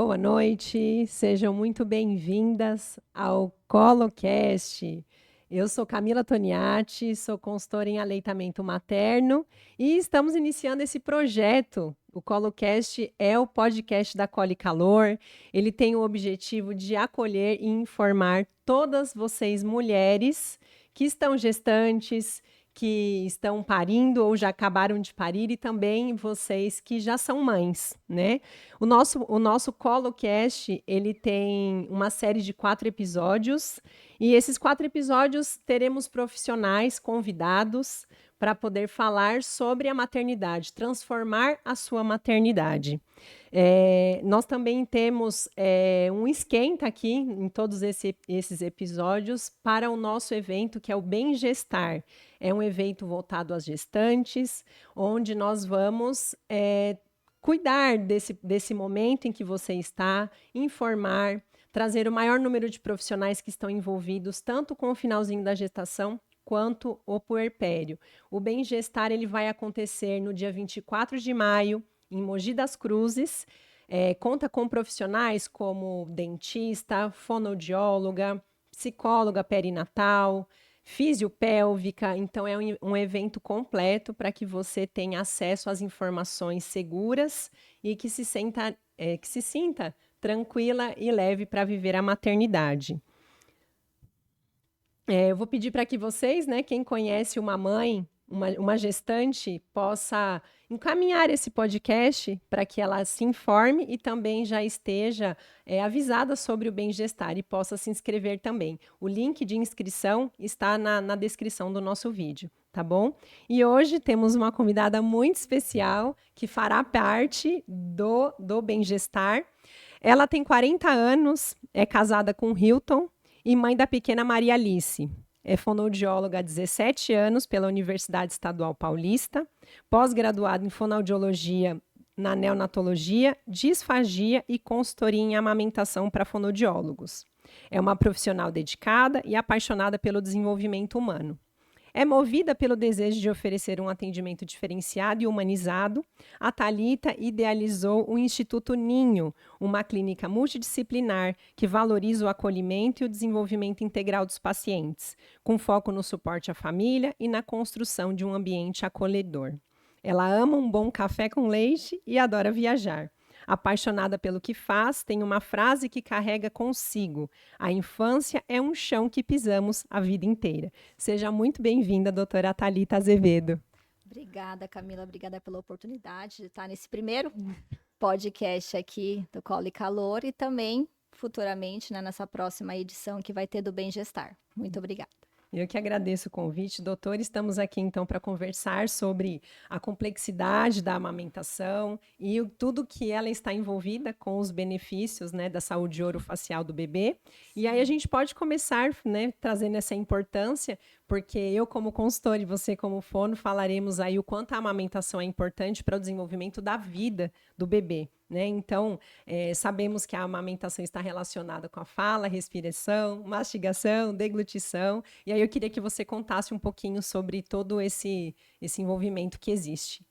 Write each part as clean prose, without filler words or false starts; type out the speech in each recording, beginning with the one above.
boa noite, sejam muito bem-vindas ao ColoCast. Eu sou Camila Toniati, sou consultora em aleitamento materno e estamos iniciando esse projeto. O ColoCast é o podcast da Cole Calor. Ele tem o objetivo de acolher e informar todas vocês mulheres que estão gestantes, que estão parindo ou já acabaram de parir e também vocês que já são mães, né? O nosso ColoCast, ele tem uma série de 4 episódios e esses 4 episódios teremos profissionais convidados para poder falar sobre a maternidade, transformar a sua maternidade. Nós também temos um esquenta aqui em todos esses episódios para o nosso evento, que é o Bem Gestar. É um evento voltado às gestantes, onde nós vamos cuidar desse momento em que você está, informar, trazer o maior número de profissionais que estão envolvidos, tanto com o finalzinho da gestação, quanto o puerpério. O Bem Gestar ele vai acontecer no dia 24 de maio, em Mogi das Cruzes. Conta com profissionais como dentista, fonoaudióloga, psicóloga perinatal, fisiopélvica. Então, é um evento completo para que você tenha acesso às informações seguras e que se sinta tranquila e leve para viver a maternidade. Eu vou pedir para que vocês, né, quem conhece uma mãe, uma gestante, possa encaminhar esse podcast para que ela se informe e também já esteja avisada sobre o Bem Gestar e possa se inscrever também. O link de inscrição está na descrição do nosso vídeo, tá bom? E hoje temos uma convidada muito especial que fará parte do Bem Gestar. Ela tem 40 anos, é casada com Hilton, e mãe da pequena Maria Alice. É fonoaudióloga há 17 anos pela Universidade Estadual Paulista, pós-graduada em fonoaudiologia na neonatologia, disfagia e consultoria em amamentação para fonoaudiólogos. É uma profissional dedicada e apaixonada pelo desenvolvimento humano. É movida pelo desejo de oferecer um atendimento diferenciado e humanizado. A Thalita idealizou o Instituto Ninho, uma clínica multidisciplinar que valoriza o acolhimento e o desenvolvimento integral dos pacientes, com foco no suporte à família e na construção de um ambiente acolhedor. Ela ama um bom café com leite e adora viajar. Apaixonada pelo que faz, tem uma frase que carrega consigo: a infância é um chão que pisamos a vida inteira. Seja muito bem-vinda, doutora Thalita Azevedo. Obrigada, Camila. Obrigada pela oportunidade de estar nesse primeiro podcast aqui do Cole Calor e também, futuramente, né, nessa próxima edição que vai ter do Bem Gestar. Muito obrigada. Eu que agradeço o convite, doutor. Estamos aqui, então, para conversar sobre a complexidade da amamentação e tudo que ela está envolvida com os benefícios, né, da saúde orofacial do bebê. E aí a gente pode começar, né, trazendo essa importância, porque eu, como consultora, e você, como fono, falaremos aí o quanto a amamentação é importante para o desenvolvimento da vida do bebê. Né? Então, sabemos que a amamentação está relacionada com a fala, respiração, mastigação, deglutição. E aí eu queria que você contasse um pouquinho sobre todo esse envolvimento que existe.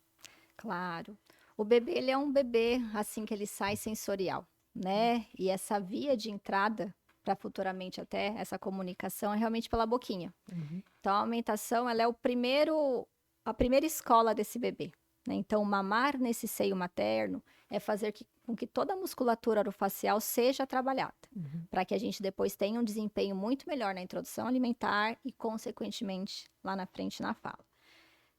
Claro. O bebê, ele é um bebê, assim que ele sai, sensorial, né? E essa via de entrada para futuramente até essa comunicação é realmente pela boquinha. Uhum. Então, a amamentação, ela é a primeira escola desse bebê. Né? Então, mamar nesse seio materno é fazer com que toda a musculatura orofacial seja trabalhada, para que a gente depois tenha um desempenho muito melhor na introdução alimentar e, consequentemente, lá na frente na fala.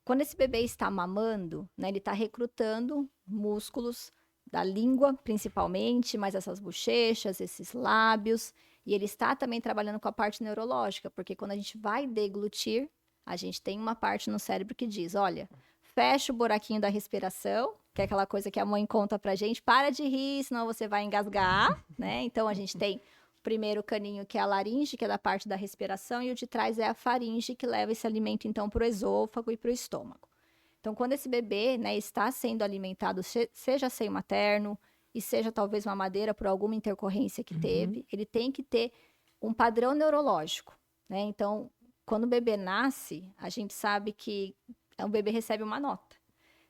Quando esse bebê está mamando, né, ele está recrutando músculos da língua, principalmente, mas essas bochechas, esses lábios, e ele está também trabalhando com a parte neurológica, porque quando a gente vai deglutir, a gente tem uma parte no cérebro que diz, olha, fecha o buraquinho da respiração, que é aquela coisa que a mãe conta pra gente, para de rir, senão você vai engasgar, né? Então, a gente tem o primeiro caninho, que é a laringe, que é da parte da respiração, e o de trás é a faringe, que leva esse alimento, então, pro esôfago e pro estômago. Então, quando esse bebê, né, está sendo alimentado, seja seio materno, e seja talvez mamadeira por alguma intercorrência que teve, ele tem que ter um padrão neurológico, né? Então, quando o bebê nasce, a gente sabe que o bebê recebe uma nota.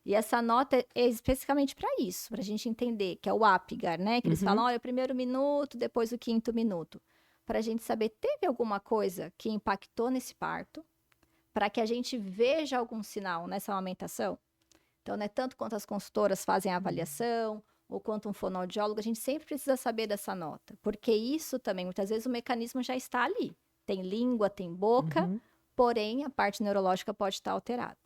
E essa nota é especificamente para isso, para a gente entender, que é o APGAR, né? Que eles falam, olha, o primeiro minuto, depois o quinto minuto. Para a gente saber, teve alguma coisa que impactou nesse parto, para que a gente veja algum sinal nessa amamentação. Então, não é tanto quanto as consultoras fazem a avaliação, ou quanto um fonoaudiólogo, a gente sempre precisa saber dessa nota. Porque isso também, muitas vezes, o mecanismo já está ali. Tem língua, tem boca, porém, a parte neurológica pode estar alterada.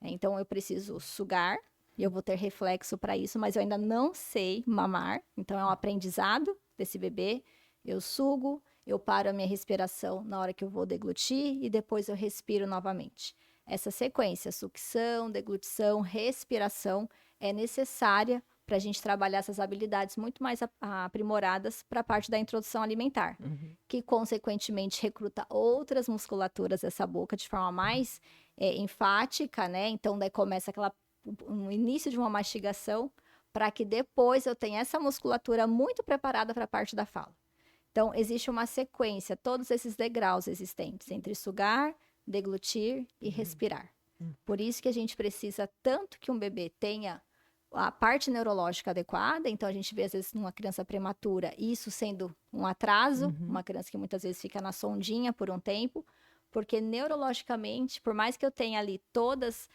Então, eu preciso sugar, e eu vou ter reflexo para isso, mas eu ainda não sei mamar. Então, é um aprendizado desse bebê. Eu sugo, eu paro a minha respiração na hora que eu vou deglutir, e depois eu respiro novamente. Essa sequência, sucção, deglutição, respiração, é necessária para a gente trabalhar essas habilidades muito mais aprimoradas para a parte da introdução alimentar, que consequentemente recruta outras musculaturas dessa boca de forma mais enfática, né? Então daí começa um início de uma mastigação para que depois eu tenha essa musculatura muito preparada para a parte da fala. Então existe uma sequência, todos esses degraus existentes entre sugar, deglutir e respirar. Por isso que a gente precisa tanto que um bebê tenha a parte neurológica adequada, então a gente vê às vezes numa criança prematura isso sendo um atraso, uma criança que muitas vezes fica na sondinha por um tempo, porque neurologicamente, por mais que eu tenha ali todos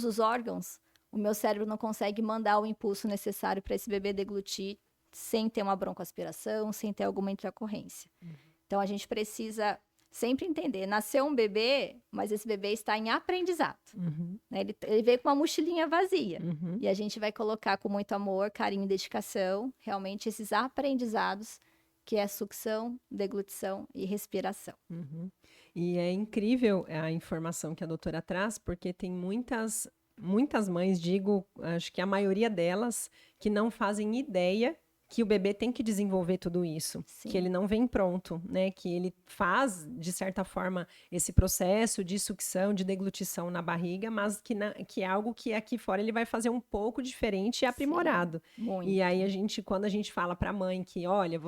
os órgãos, o meu cérebro não consegue mandar o impulso necessário para esse bebê deglutir sem ter uma broncoaspiração, sem ter alguma intercorrência. Então a gente precisa sempre entender, nasceu um bebê, mas esse bebê está em aprendizado. Né? Ele veio com uma mochilinha vazia. E a gente vai colocar com muito amor, carinho e dedicação, realmente esses aprendizados, que é sucção, deglutição e respiração. E é incrível a informação que a doutora traz, porque tem muitas mães, acho que a maioria delas, que não fazem ideia que o bebê tem que desenvolver tudo isso, Sim. que ele não vem pronto, né? Que ele faz, de certa forma, esse processo de sucção, de deglutição na barriga, mas que é algo que aqui fora ele vai fazer um pouco diferente e aprimorado. Sim, muito. E aí, quando a gente fala para a mãe que, olha,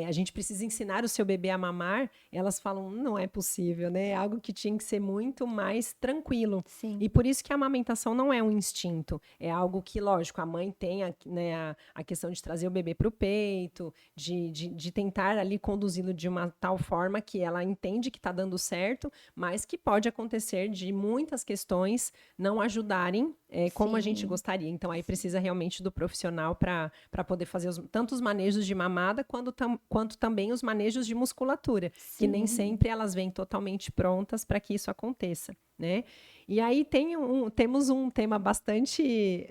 a gente precisa ensinar o seu bebê a mamar, elas falam, não é possível, né? É algo que tinha que ser muito mais tranquilo. Sim. E por isso que a amamentação não é um instinto, é algo que, lógico, a mãe tem a questão de trazer o bebê para o peito, de tentar ali conduzi-lo de uma tal forma que ela entende que está dando certo, mas que pode acontecer de muitas questões não ajudarem como a gente gostaria. Então, aí precisa realmente do profissional para poder fazer tanto os manejos de mamada quanto também os manejos de musculatura, que nem sempre elas vêm totalmente prontas para que isso aconteça, né? E aí temos um tema bastante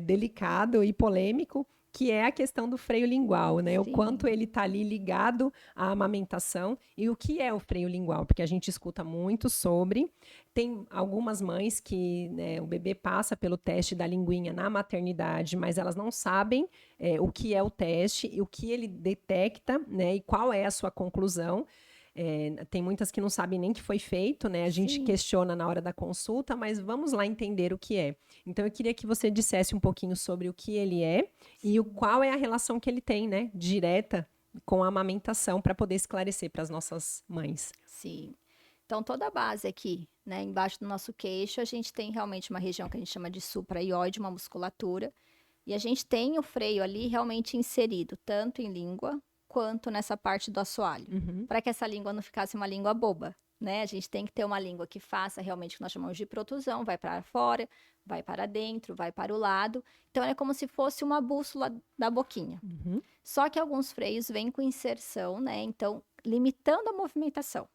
delicado e polêmico, que é a questão do freio lingual, né? O quanto ele está ali ligado à amamentação e o que é o freio lingual, porque a gente escuta muito sobre. Tem algumas mães que o bebê passa pelo teste da linguinha na maternidade, mas elas não sabem o que é o teste e o que ele detecta, né? E qual é a sua conclusão. Tem muitas que não sabem nem que foi feito, né? A gente questiona na hora da consulta, mas vamos lá entender o que é. Então, eu queria que você dissesse um pouquinho sobre o que ele é e qual é a relação que ele tem, né? Direta com a amamentação, para poder esclarecer para as nossas mães. Sim. Então, toda a base aqui, né? Embaixo do nosso queixo, a gente tem realmente uma região que a gente chama de supraioide, uma musculatura. E a gente tem o freio ali realmente inserido, tanto em língua, quanto nessa parte do assoalho, para que essa língua não ficasse uma língua boba, né? A gente tem que ter uma língua que faça realmente o que nós chamamos de protusão, vai para fora, vai para dentro, vai para o lado. Então, é como se fosse uma bússola da boquinha. Só que alguns freios vêm com inserção, né? Então, limitando a movimentação.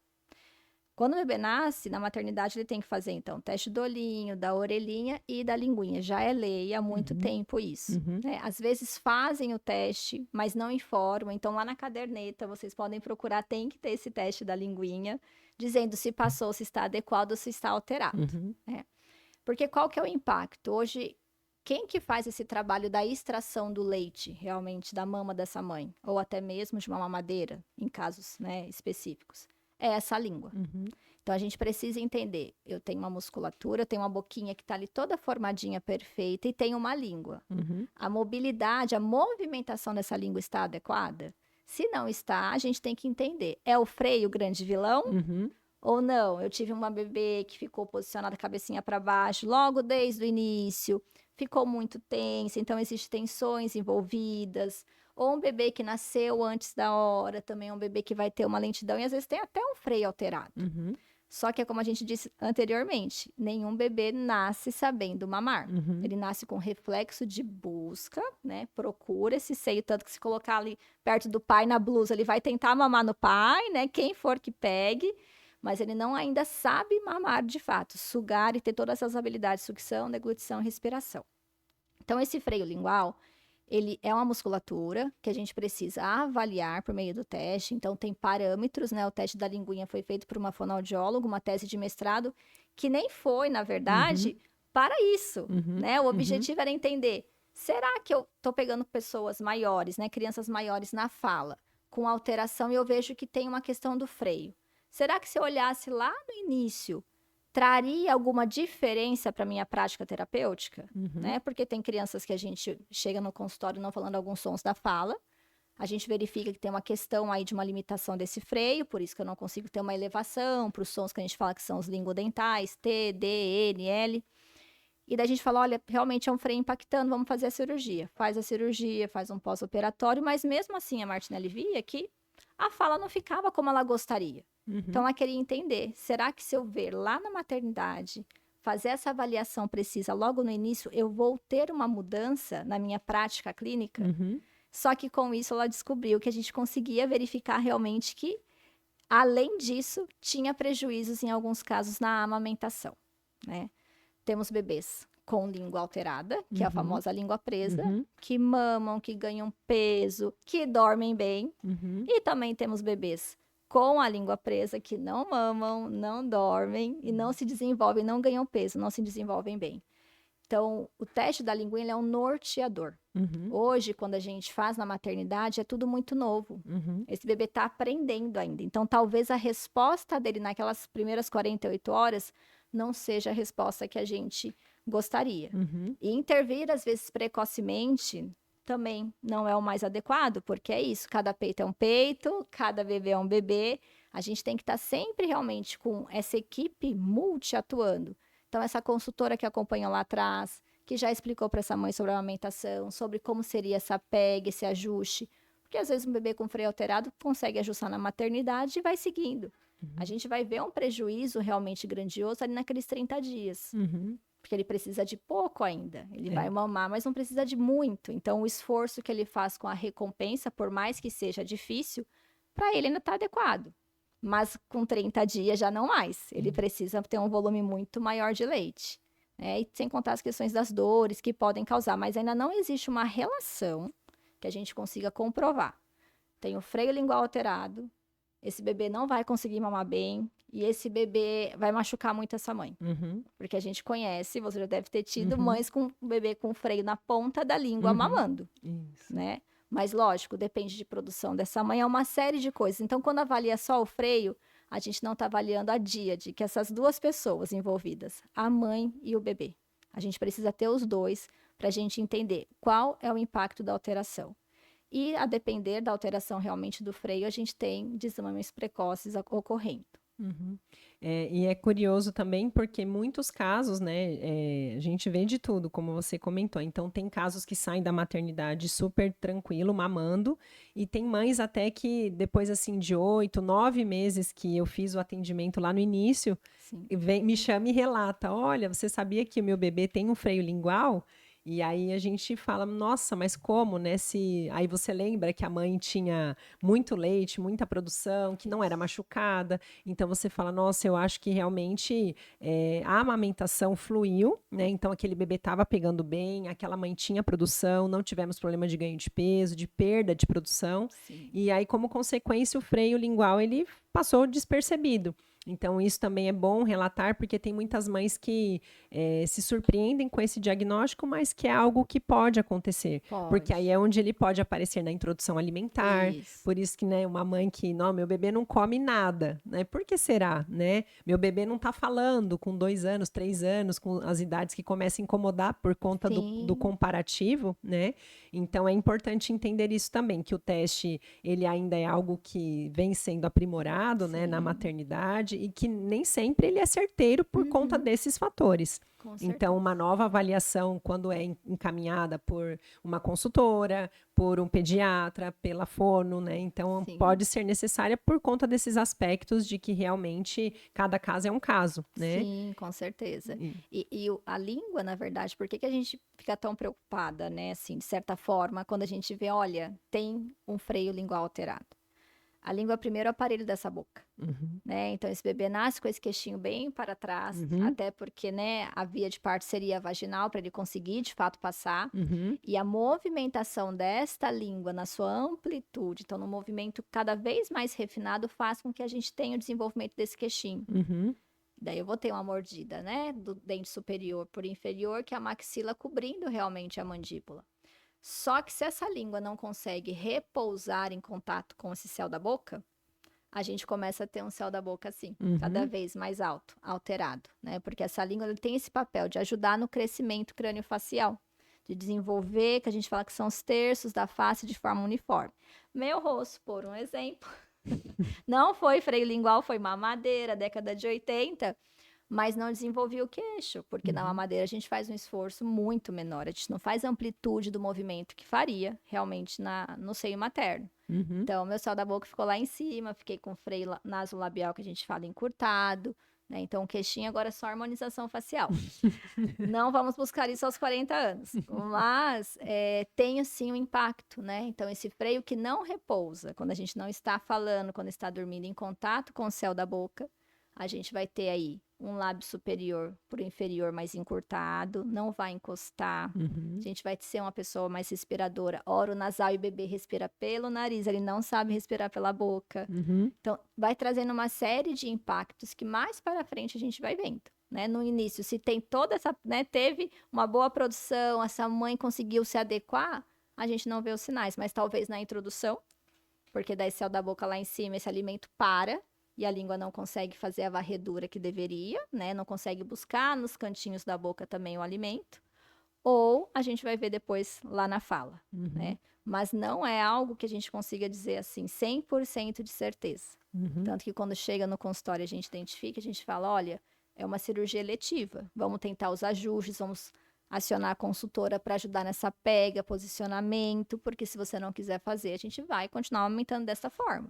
Quando o bebê nasce, na maternidade, ele tem que fazer, então, teste do olhinho, da orelhinha e da linguinha. Já é lei há muito tempo isso. Né? Às vezes fazem o teste, mas não informam. Então, lá na caderneta, vocês podem procurar, tem que ter esse teste da linguinha, dizendo se passou, se está adequado ou se está alterado. Né? Porque qual que é o impacto? Hoje, quem que faz esse trabalho da extração do leite, realmente, da mama dessa mãe? Ou até mesmo de uma mamadeira, em casos, né, específicos? É essa língua. Então, a gente precisa entender, eu tenho uma musculatura, eu tenho uma boquinha que está ali toda formadinha, perfeita, e tenho uma língua. A mobilidade, a movimentação dessa língua está adequada? Se não está, a gente tem que entender, é o freio o grande vilão? Ou não, eu tive uma bebê que ficou posicionada a cabecinha para baixo logo desde o início, ficou muito tensa, então existem tensões envolvidas. Ou um bebê que nasceu antes da hora, também é um bebê que vai ter uma lentidão e às vezes tem até um freio alterado. Uhum. Só que é como a gente disse anteriormente, nenhum bebê nasce sabendo mamar. Uhum. Ele nasce com reflexo de busca, né? Procura esse seio, tanto que se colocar ali perto do pai na blusa, ele vai tentar mamar no pai, né? Quem for que pegue, mas ele não ainda sabe mamar de fato, sugar e ter todas essas habilidades, sucção, deglutição e respiração. Então, esse freio lingual, ele é uma musculatura que a gente precisa avaliar por meio do teste. Então, tem parâmetros, né? O teste da linguinha foi feito por uma fonoaudióloga, uma tese de mestrado, que nem foi, na verdade, para isso, né? O objetivo era entender, será que eu estou pegando pessoas maiores, né? Crianças maiores na fala, com alteração, e eu vejo que tem uma questão do freio. Será que se eu olhasse lá no início, traria alguma diferença para minha prática terapêutica, né? Porque tem crianças que a gente chega no consultório não falando alguns sons da fala, a gente verifica que tem uma questão aí de uma limitação desse freio, por isso que eu não consigo ter uma elevação para os sons que a gente fala que são os lingodentais, T, D, N, L. E daí a gente fala, olha, realmente é um freio impactando, vamos fazer a cirurgia. Faz a cirurgia, faz um pós-operatório, mas mesmo assim a Martinelli via que a fala não ficava como ela gostaria. Então, ela queria entender, será que se eu ver lá na maternidade, fazer essa avaliação precisa logo no início, eu vou ter uma mudança na minha prática clínica? Só que com isso ela descobriu que a gente conseguia verificar realmente que, além disso, tinha prejuízos em alguns casos na amamentação, né? Temos bebês com língua alterada, que é a famosa língua presa, que mamam, que ganham peso, que dormem bem. E também temos bebês com a língua presa, que não mamam, não dormem e não se desenvolvem, não ganham peso, não se desenvolvem bem. Então, o teste da linguinha ele é um norteador. Hoje, quando a gente faz na maternidade, é tudo muito novo. Esse bebê está aprendendo ainda. Então, talvez a resposta dele naquelas primeiras 48 horas não seja a resposta que a gente gostaria. E intervir, às vezes, precocemente também não é o mais adequado, porque é isso, cada peito é um peito, cada bebê é um bebê, a gente tem que estar sempre realmente com essa equipe multi-atuando. Então, essa consultora que acompanhou lá atrás, que já explicou para essa mãe sobre a amamentação, sobre como seria essa pega, esse ajuste, porque às vezes um bebê com freio alterado consegue ajustar na maternidade e vai seguindo. A gente vai ver um prejuízo realmente grandioso ali naqueles 30 dias. Porque ele precisa de pouco ainda. Ele vai mamar, mas não precisa de muito. Então, o esforço que ele faz com a recompensa, por mais que seja difícil, para ele ainda está adequado. Mas com 30 dias já não mais. Ele precisa ter um volume muito maior de leite. Né? E sem contar as questões das dores que podem causar. Mas ainda não existe uma relação que a gente consiga comprovar. Tem o freio lingual alterado, esse bebê não vai conseguir mamar bem e esse bebê vai machucar muito essa mãe. Porque a gente conhece, você já deve ter tido mães com um bebê com freio na ponta da língua mamando, né? Mas lógico, depende de produção dessa mãe, é uma série de coisas. Então, quando avalia só o freio, a gente não está avaliando a díade, que essas duas pessoas envolvidas, a mãe e o bebê. A gente precisa ter os dois para a gente entender qual é o impacto da alteração. E, a depender da alteração realmente do freio, a gente tem desmames precoces ocorrendo. E é curioso também porque muitos casos, né, a gente vê de tudo, como você comentou. Então, tem casos que saem da maternidade super tranquilo, mamando, e tem mães até que depois, assim, de 8, 9 meses que eu fiz o atendimento lá no início, me chama e relata, olha, você sabia que o meu bebê tem um freio lingual? E aí a gente fala, nossa, mas como, né? Aí você lembra que a mãe tinha muito leite, muita produção, que não era machucada. Então você fala, nossa, eu acho que realmente a amamentação fluiu, né? Então aquele bebê estava pegando bem, aquela mãe tinha produção, não tivemos problema de ganho de peso, de perda de produção. E aí, como consequência, o freio lingual ele passou despercebido. Então, isso também é bom relatar, porque tem muitas mães que se surpreendem com esse diagnóstico, mas que é algo que pode acontecer. Porque aí é onde ele pode aparecer na introdução alimentar. Por isso que, né, uma mãe que, não, meu bebê não come nada, né? Por que será, né? Meu bebê não está falando com 2 anos, 3 anos, com as idades que começam a incomodar por conta do comparativo, né? Então, é importante entender isso também, que o teste, ele ainda é algo que vem sendo aprimorado, mercado, né, na Sim. maternidade, e que nem sempre ele é certeiro por conta desses fatores. Com certeza. Então, uma nova avaliação, quando é encaminhada por uma consultora, por um pediatra, pela fono, né? Então, Sim. pode ser necessária por conta desses aspectos de que realmente cada caso é um caso, né? Sim, com certeza. E a língua, na verdade, por que que a gente fica tão preocupada, né? Assim, de certa forma, quando a gente vê, olha, tem um freio lingual alterado. A língua é o primeiro aparelho dessa boca, Uhum. né? Então, esse bebê nasce com esse queixinho bem para trás, até porque, né, a via de parto seria vaginal para ele conseguir, de fato, passar. Uhum. E a movimentação desta língua na sua amplitude, então, no movimento cada vez mais refinado, faz com que a gente tenha o desenvolvimento desse queixinho. Uhum. Daí eu vou ter uma mordida, né, do dente superior por inferior, que é a maxila cobrindo realmente a mandíbula. Só que se essa língua não consegue repousar em contato com esse céu da boca, a gente começa a ter um céu da boca assim, cada vez mais alto, alterado, né? Porque essa língua ela tem esse papel de ajudar no crescimento crâniofacial, de desenvolver, que a gente fala que são os terços da face de forma uniforme. Meu rosto, por um exemplo, não foi freio lingual, foi mamadeira, década de 80, mas não desenvolvi o queixo, porque na mamadeira a gente faz um esforço muito menor, a gente não faz a amplitude do movimento que faria realmente no seio materno. Uhum. Então, meu céu da boca ficou lá em cima, fiquei com freio nasolabial, que a gente fala encurtado, né? Então, o queixinho agora é só harmonização facial. Não vamos buscar isso aos 40 anos, mas tem sim um impacto, né? Então, esse freio que não repousa, quando a gente não está falando, quando está dormindo em contato com o céu da boca, a gente vai ter aí um lábio superior por inferior mais encurtado, não vai encostar. A gente vai ser uma pessoa mais respiradora. Oronasal e o bebê respira pelo nariz, ele não sabe respirar pela boca. Uhum. Então, vai trazendo uma série de impactos que mais para frente a gente vai vendo. Né? No início, se tem toda essa, né, teve uma boa produção, essa mãe conseguiu se adequar, a gente não vê os sinais, mas talvez na introdução, porque daí céu da boca lá em cima, esse alimento para, e a língua não consegue fazer a varredura que deveria, né? Não consegue buscar nos cantinhos da boca também o alimento. Ou a gente vai ver depois lá na fala, né? Mas não é algo que a gente consiga dizer assim, 100% de certeza. Tanto que quando chega no consultório a gente identifica, a gente fala, olha, é uma cirurgia eletiva. Vamos tentar os ajustes, vamos acionar a consultora para ajudar nessa pega, posicionamento, porque se você não quiser fazer, a gente vai continuar aumentando dessa forma.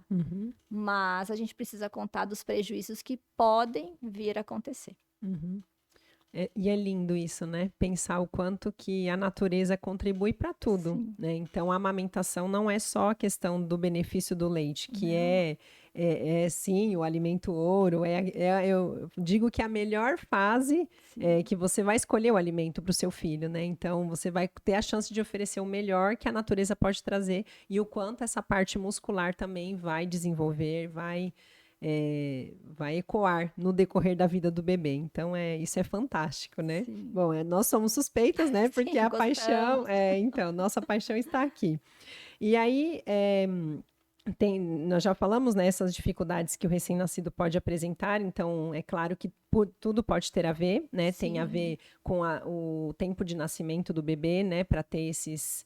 Mas a gente precisa contar dos prejuízos que podem vir a acontecer. E é lindo isso, né? Pensar o quanto que a natureza contribui para tudo, Sim. né? Então, a amamentação não é só a questão do benefício do leite, que sim, o alimento ouro. Eu digo que é a melhor fase é que você vai escolher o alimento para o seu filho, né? Então, você vai ter a chance de oferecer o melhor que a natureza pode trazer e o quanto essa parte muscular também vai desenvolver, vai ecoar no decorrer da vida do bebê. Então, isso é fantástico, né? Sim. Bom, nós somos suspeitas, né? Porque Sim, a gostamos. paixão... então, nossa paixão está aqui. E aí, nós já falamos, né, essas dificuldades que o recém-nascido pode apresentar, então é claro que tudo pode ter a ver, né? Sim. Tem a ver com o tempo de nascimento do bebê, né? Para ter esses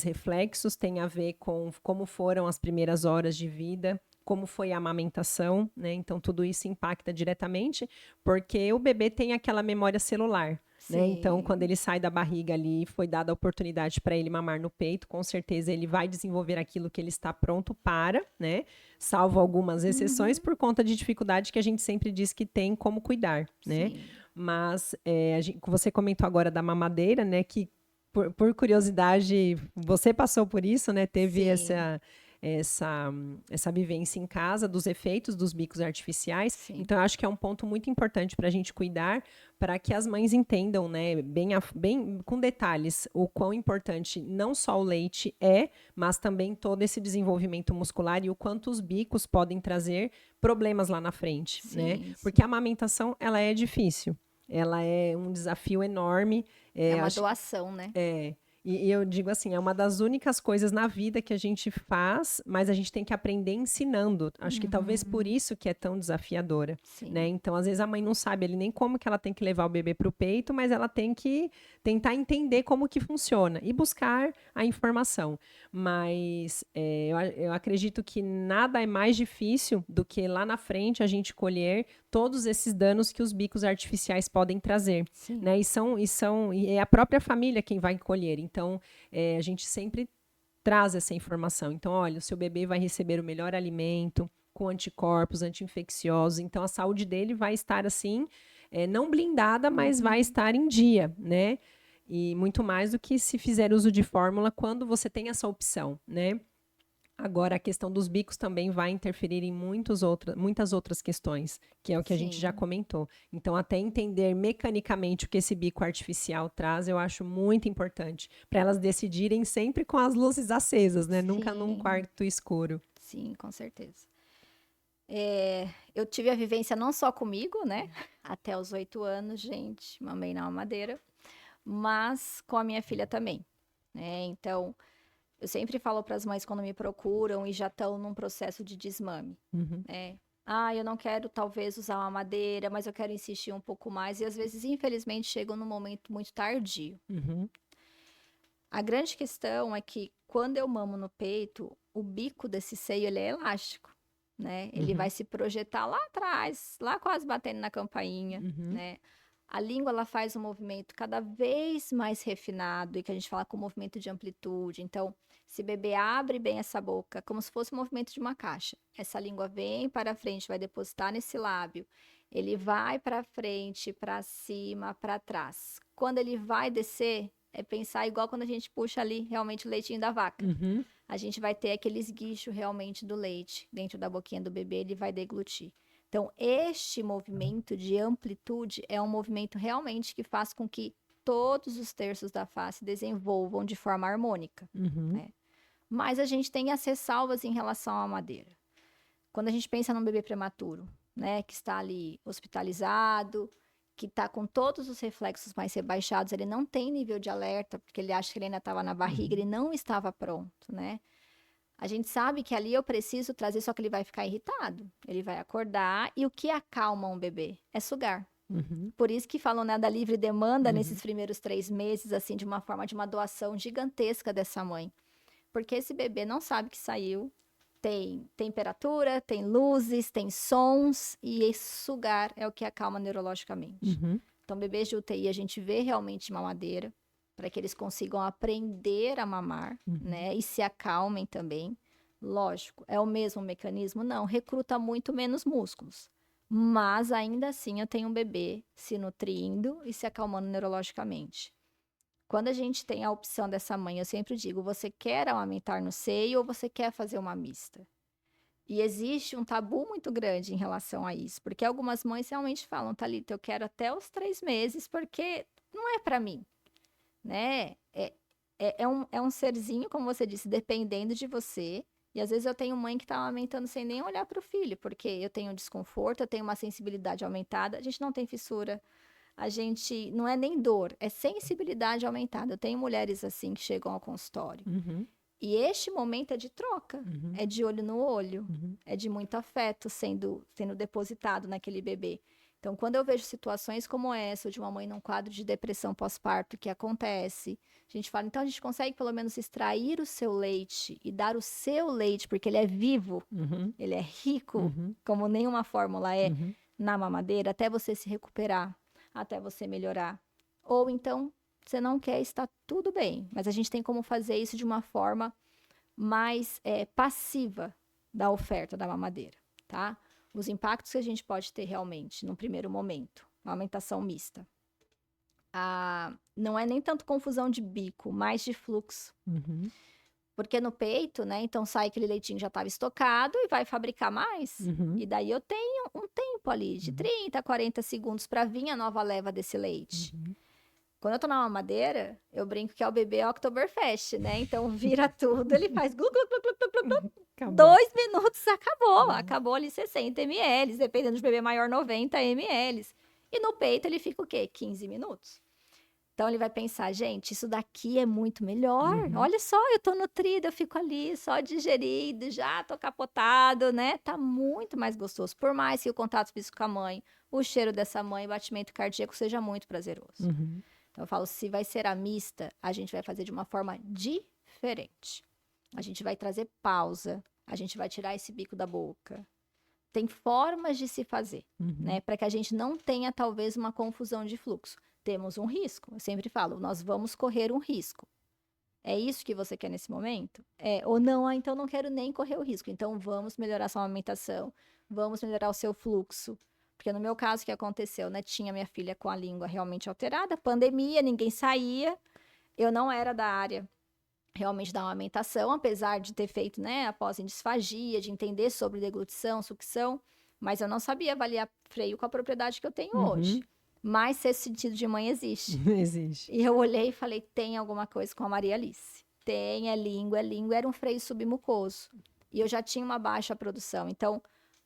reflexos, tem a ver com como foram as primeiras horas de vida, como foi a amamentação, né? Então, tudo isso impacta diretamente, porque o bebê tem aquela memória celular, né? Então, quando ele sai da barriga ali, foi dada a oportunidade para ele mamar no peito, com certeza ele vai desenvolver aquilo que ele está pronto para, né? Salvo algumas exceções por conta de dificuldade que a gente sempre diz que tem como cuidar, né? Sim. Mas você comentou agora da mamadeira, né? Que por curiosidade, você passou por isso, né? Teve essa vivência em casa dos efeitos dos bicos artificiais. Sim. Então, eu acho que é um ponto muito importante para a gente cuidar, para que as mães entendam, né, bem com detalhes, o quão importante não só o leite mas também todo esse desenvolvimento muscular e o quanto os bicos podem trazer problemas lá na frente, né? Porque a amamentação, ela é difícil. Ela é um desafio enorme. É uma doação, né? E eu digo assim, é uma das únicas coisas na vida que a gente faz, mas a gente tem que aprender ensinando. Acho que talvez por isso que é tão desafiadora, né? Sim. Então, às vezes a mãe não sabe ali nem como que ela tem que levar o bebê para o peito, mas ela tem que tentar entender como que funciona e buscar a informação. Mas eu acredito que nada é mais difícil do que lá na frente a gente colher todos esses danos que os bicos artificiais podem trazer, Sim. né? E é a própria família quem vai colher. Então, a gente sempre traz essa informação. Então, olha, o seu bebê vai receber o melhor alimento, com anticorpos, anti-infecciosos. Então, a saúde dele vai estar assim, não blindada, mas vai estar em dia, né? E muito mais do que se fizer uso de fórmula quando você tem essa opção, né? Agora, a questão dos bicos também vai interferir em muitas outras questões, que é o que a gente já Sim. comentou. Então, até entender mecanicamente o que esse bico artificial traz, eu acho muito importante, para elas decidirem sempre com as luzes acesas, né? Nunca num Sim. quarto escuro. Sim, com certeza. Eu tive a vivência não só comigo, né? Até os 8 anos, gente, mamei na mamadeira, mas com a minha filha também, né? Então, eu sempre falo para as mães quando me procuram e já estão num processo de desmame, Uhum, né? Ah, eu não quero talvez usar uma madeira, mas eu quero insistir um pouco mais. E às vezes, infelizmente, chegam num momento muito tardio. uhum, A grande questão é que quando eu mamo no peito, o bico desse seio ele é elástico, né? Ele vai uhum, se projetar lá atrás, lá quase batendo na campainha, uhum, né? A língua ela faz um movimento cada vez mais refinado e que a gente fala com movimento de amplitude. Então, se o bebê abre bem essa boca, como se fosse o movimento de uma caixa. Essa língua vem para frente, vai depositar nesse lábio. Ele vai para frente, para cima, para trás. Quando ele vai descer, é pensar igual quando a gente puxa ali realmente o leitinho da vaca. uhum, A gente vai ter aquele esguicho realmente do leite dentro da boquinha do bebê, ele vai deglutir. Então, este movimento de amplitude é um movimento realmente que faz com que todos os terços da face desenvolvam de forma harmônica, uhum, né? Mas a gente tem as ressalvas em relação à madeira. Quando a gente pensa num bebê prematuro, né, que está ali hospitalizado, que está com todos os reflexos mais rebaixados, ele não tem nível de alerta, porque ele acha que ele ainda estava na barriga, ele não estava pronto, né? A gente sabe que ali eu preciso trazer, só que ele vai ficar irritado. Ele vai acordar e o que acalma um bebê é sugar. uhum, Por isso que falam, né, da livre demanda uhum, nesses primeiros 3 meses, assim, de uma forma de uma doação gigantesca dessa mãe. Porque esse bebê não sabe que saiu, tem temperatura, tem luzes, tem sons, e esse sugar é o que acalma neurologicamente. uhum, Então, bebês de UTI a gente vê realmente mamadeira, para que eles consigam aprender a mamar, uhum, né? E se acalmem também. Lógico, é o mesmo mecanismo? Não, recruta muito menos músculos. Mas ainda assim eu tenho um bebê se nutrindo e se acalmando neurologicamente. Quando a gente tem a opção dessa mãe, eu sempre digo: você quer amamentar no seio ou você quer fazer uma mista? E existe um tabu muito grande em relação a isso, porque algumas mães realmente falam: Thalita, eu quero até os 3 meses, porque não é para mim, né? É um serzinho, como você disse, dependendo de você. E às vezes eu tenho mãe que tá amamentando sem nem olhar para o filho, porque eu tenho desconforto, eu tenho uma sensibilidade aumentada, a gente não tem fissura, a gente não é nem dor, é sensibilidade aumentada. Eu tenho mulheres assim que chegam ao consultório. uhum, E este momento é de troca, uhum, é de olho no olho, uhum, é de muito afeto sendo depositado naquele bebê. Então, quando eu vejo situações como essa, ou de uma mãe num quadro de depressão pós-parto que acontece, a gente fala, então a gente consegue pelo menos extrair o seu leite e dar o seu leite, porque ele é vivo, uhum, ele é rico, uhum, como nenhuma fórmula é uhum, na mamadeira, até você se recuperar, até você melhorar. Ou então, você não quer, está tudo bem, mas a gente tem como fazer isso de uma forma mais passiva da oferta da mamadeira, tá? Os impactos que a gente pode ter realmente no primeiro momento, uma amamentação mista. Não é nem tanto confusão de bico, mais de fluxo. uhum, Porque no peito, né? Então sai aquele leitinho que já estava estocado e vai fabricar mais. uhum, E daí eu tenho um tempo ali de 30, 40 segundos para vir a nova leva desse leite. uhum. Quando eu tô na mamadeira, eu brinco que é o bebê Oktoberfest, né? Então vira tudo, ele faz glu, glu, glu, glu, glu, glu, Acabou. 2 minutos, acabou. Uhum. Acabou ali 60 ml, dependendo de bebê maior, 90 ml. E no peito ele fica o quê? 15 minutos. Então, ele vai pensar, gente, isso daqui é muito melhor. Olha só, eu tô nutrida, eu fico ali só digerido, já tô capotado, né? Tá muito mais gostoso. Por mais que o contato físico com a mãe, o cheiro dessa mãe, o batimento cardíaco seja muito prazeroso. Então, eu falo, se vai ser a mista, a gente vai fazer de uma forma diferente. A gente vai trazer pausa, a gente vai tirar esse bico da boca. Tem formas de se fazer, né? Para que a gente não tenha, talvez, uma confusão de fluxo. Temos um risco. Eu sempre falo, nós vamos correr um risco. É isso que você quer nesse momento? Ou não, então não quero nem correr o risco. Então vamos melhorar sua amamentação, vamos melhorar o seu fluxo. Porque no meu caso, o que aconteceu, né? Tinha minha filha com a língua realmente alterada, pandemia, ninguém saía. Eu não era da área realmente da amamentação, apesar de ter feito, né, após em disfagia, de entender sobre deglutição, sucção, mas eu não sabia avaliar freio com a propriedade que eu tenho hoje. Mas sexto sentido de mãe existe. Existe. E eu olhei e falei, tem alguma coisa com a Maria Alice. Tem, é língua. Era um freio submucoso. E eu já tinha uma baixa produção. Então,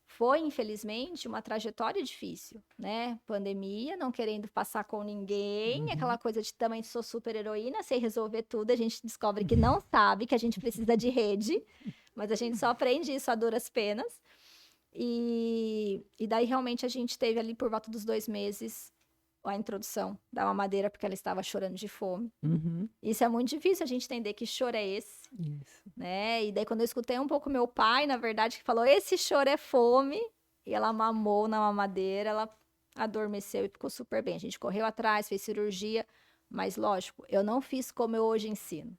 foi, infelizmente, uma trajetória difícil, né? Pandemia, não querendo passar com ninguém, aquela coisa de também sou super heroína, sei resolver tudo. A gente descobre que não sabe, que a gente precisa de rede, mas a gente só aprende isso a duras penas. E daí, realmente, a gente teve ali por volta dos 2 meses a introdução da mamadeira, porque ela estava chorando de fome. Isso é muito difícil a gente entender que choro é esse, né? E daí, quando eu escutei um pouco meu pai, na verdade, que falou, esse choro é fome, e ela mamou na mamadeira, ela adormeceu e ficou super bem. A gente correu atrás, fez cirurgia, mas lógico, eu não fiz como eu hoje ensino.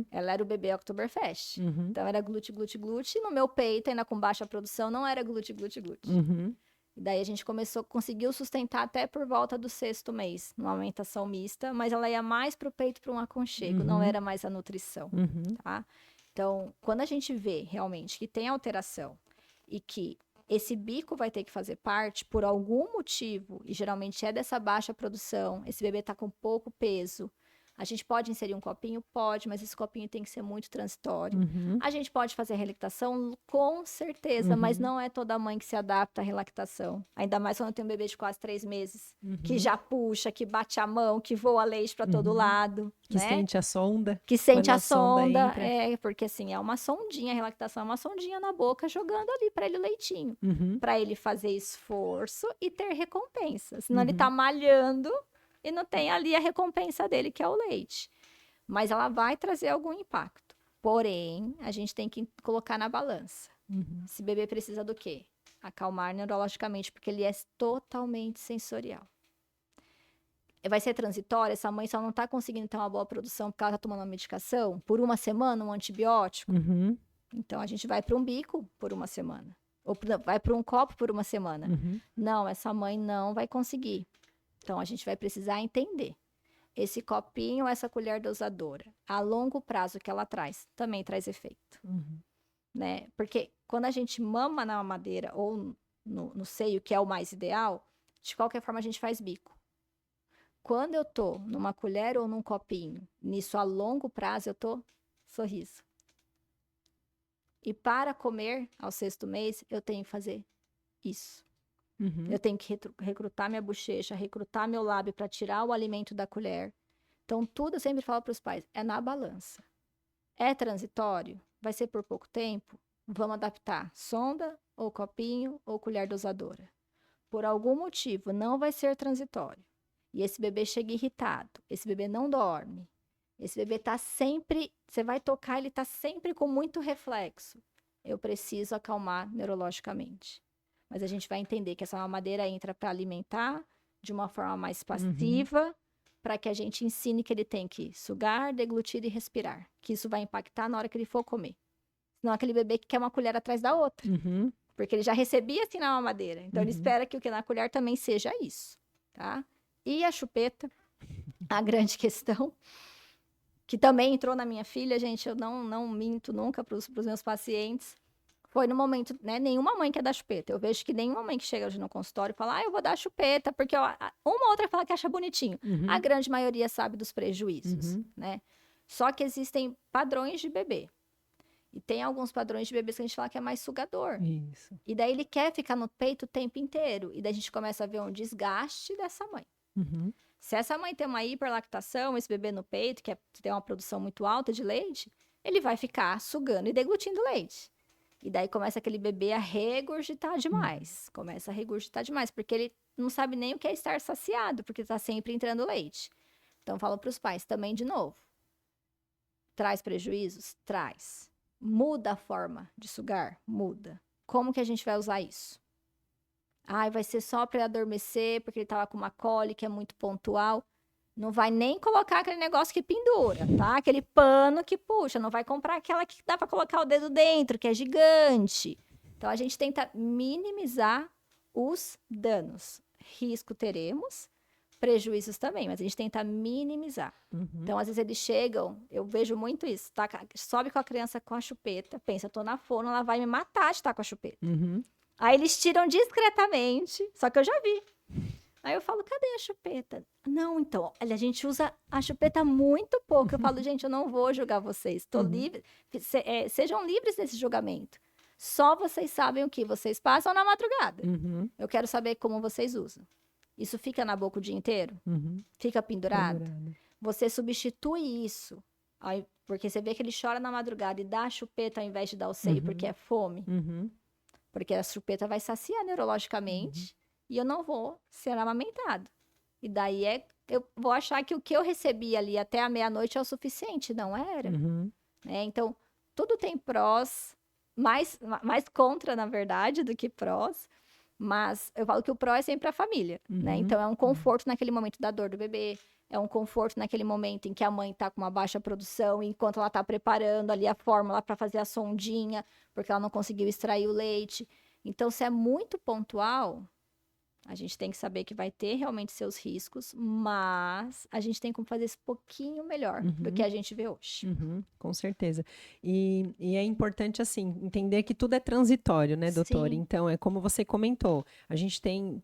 Ela era o bebê Oktoberfest. Então, era glute, glute, glute. No meu peito, ainda com baixa produção, não era glute, glute, glute. E daí a gente conseguiu sustentar até por volta do 6º mês, numa amamentação mista, mas ela ia mais pro peito para um aconchego, não era mais a nutrição, tá? Então, quando a gente vê realmente que tem alteração e que esse bico vai ter que fazer parte por algum motivo, e geralmente é dessa baixa produção, esse bebê tá com pouco peso, a gente pode inserir um copinho? Pode, mas esse copinho tem que ser muito transitório. A gente pode fazer a relactação? Com certeza, mas não é toda mãe que se adapta à relactação. Ainda mais quando tem um bebê de quase 3 meses, que já puxa, que bate a mão, que voa leite para todo lado. Que né? sente a sonda. Que sente quando a sonda. entra. Porque assim, é uma sondinha, a relactação é uma sondinha na boca jogando ali para ele o leitinho. Para ele fazer esforço e ter recompensa. Senão ele tá malhando e não tem ali a recompensa dele, que é o leite. Mas ela vai trazer algum impacto. Porém, a gente tem que colocar na balança. Esse bebê precisa do quê? Acalmar neurologicamente, porque ele é totalmente sensorial. Vai ser transitória, essa mãe só não está conseguindo ter uma boa produção porque ela está tomando uma medicação por uma semana, um antibiótico. Então, a gente vai para um bico por uma semana. Ou vai para um copo por uma semana. Não, essa mãe não vai conseguir. Então, a gente vai precisar entender. Esse copinho, essa colher dosadora, a longo prazo que ela traz, também traz efeito. Né? Porque quando a gente mama na mamadeira ou no seio, que é o mais ideal, de qualquer forma a gente faz bico. Quando eu tô numa colher ou num copinho, nisso a longo prazo, eu tô sorriso. E para comer ao 6º mês, eu tenho que fazer isso. Eu tenho que recrutar minha bochecha, recrutar meu lábio para tirar o alimento da colher. Então, tudo eu sempre falo para os pais, é na balança. É transitório? Vai ser por pouco tempo? Vamos adaptar sonda, ou copinho, ou colher dosadora. Por algum motivo, não vai ser transitório. E esse bebê chega irritado, esse bebê não dorme, esse bebê tá sempre, você vai tocar, ele tá sempre com muito reflexo. Eu preciso acalmar neurologicamente. Mas a gente vai entender que essa mamadeira entra para alimentar de uma forma mais passiva, para que a gente ensine que ele tem que sugar, deglutir e respirar. Que isso vai impactar na hora que ele for comer. Não é aquele bebê que quer uma colher atrás da outra. Porque ele já recebia assim na mamadeira. Então, ele espera que o que na colher também seja isso. Tá? E a chupeta, a grande questão, que também entrou na minha filha, gente, eu não minto nunca para os meus pacientes. Foi no momento, né? Nenhuma mãe quer dar chupeta. Eu vejo que nenhuma mãe que chega hoje no consultório fala, eu vou dar chupeta, porque uma outra fala que acha bonitinho. A grande maioria sabe dos prejuízos, né? Só que existem padrões de bebê. E tem alguns padrões de bebês que a gente fala que é mais sugador. Isso. E daí ele quer ficar no peito o tempo inteiro. E daí a gente começa a ver um desgaste dessa mãe. Se essa mãe tem uma hiperlactação, esse bebê no peito, que tem uma produção muito alta de leite, ele vai ficar sugando e deglutindo leite. E daí começa aquele bebê a regurgitar demais. Começa a regurgitar demais, porque ele não sabe nem o que é estar saciado, porque está sempre entrando leite. Então, falo para os pais também de novo. Traz prejuízos? Traz. Muda a forma de sugar? Muda. Como que a gente vai usar isso? Vai ser só para ele adormecer, porque ele estava com uma cólica, que é muito pontual. Não vai nem colocar aquele negócio que pendura, tá? Aquele pano que puxa. Não vai comprar aquela que dá para colocar o dedo dentro, que é gigante. Então, a gente tenta minimizar os danos. Risco teremos, prejuízos também, mas a gente tenta minimizar. Então, às vezes eles chegam, eu vejo muito isso, tá? Sobe com a criança com a chupeta, pensa, tô na fono, ela vai me matar de estar com a chupeta. Aí eles tiram discretamente, só que eu já vi. Aí eu falo, cadê a chupeta? Não, então, a gente usa a chupeta muito pouco. Eu falo, gente, eu não vou julgar vocês, tô livre, sejam livres desse julgamento. Só vocês sabem o que vocês passam na madrugada. Eu quero saber como vocês usam. Isso fica na boca o dia inteiro? Fica pendurado? Você substitui isso. Aí, porque você vê que ele chora na madrugada e dá a chupeta ao invés de dar o seio, porque é fome. Porque a chupeta vai saciar neurologicamente e eu não vou ser amamentado. E daí eu vou achar que o que eu recebi ali até a meia-noite é o suficiente. Não era. Então, tudo tem prós, mais contra, na verdade, do que prós. Mas eu falo que o pró é sempre a família, né? Então, é um conforto naquele momento da dor do bebê, é um conforto naquele momento em que a mãe está com uma baixa produção, enquanto ela está preparando ali a fórmula para fazer a sondinha, porque ela não conseguiu extrair o leite. Então, se é muito pontual, a gente tem que saber que vai ter realmente seus riscos, mas a gente tem como fazer isso um pouquinho melhor do que a gente vê hoje. Com certeza. E é importante, assim, entender que tudo é transitório, né, doutora? Sim. Então, é como você comentou, a gente tem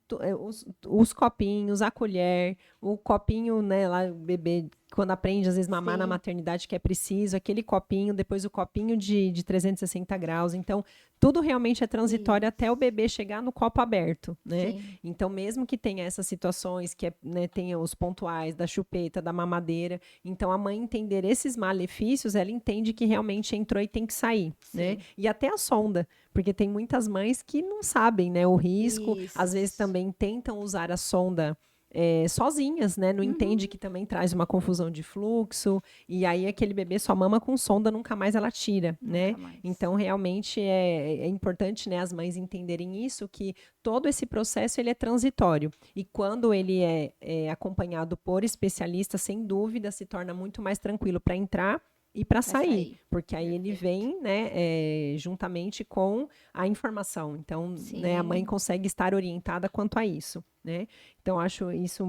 os copinhos, a colher, o copinho, né, lá, o bebê, quando aprende, às vezes, mamar na maternidade, que é preciso, aquele copinho, depois o copinho de 360 graus. Então, tudo realmente é transitório até o bebê chegar no copo aberto, né? Sim. Então, mesmo que tenha essas situações, que né, tenha os pontuais da chupeta, da mamadeira, então a mãe entender esses malefícios, ela entende que realmente entrou e tem que sair, né? E até a sonda, porque tem muitas mães que não sabem, né, o risco, às vezes também tentam usar a sonda sozinhas, né? Não entende que também traz uma confusão de fluxo, e aí aquele bebê só mama com sonda, nunca mais ela tira, né? Então, realmente é importante, né, as mães entenderem isso, que todo esse processo ele é transitório, e quando ele é acompanhado por especialistas, sem dúvida, se torna muito mais tranquilo para entrar e para sair, porque aí ele vem, né, juntamente com a informação. Então, né, a mãe consegue estar orientada quanto a isso, né? Então, acho isso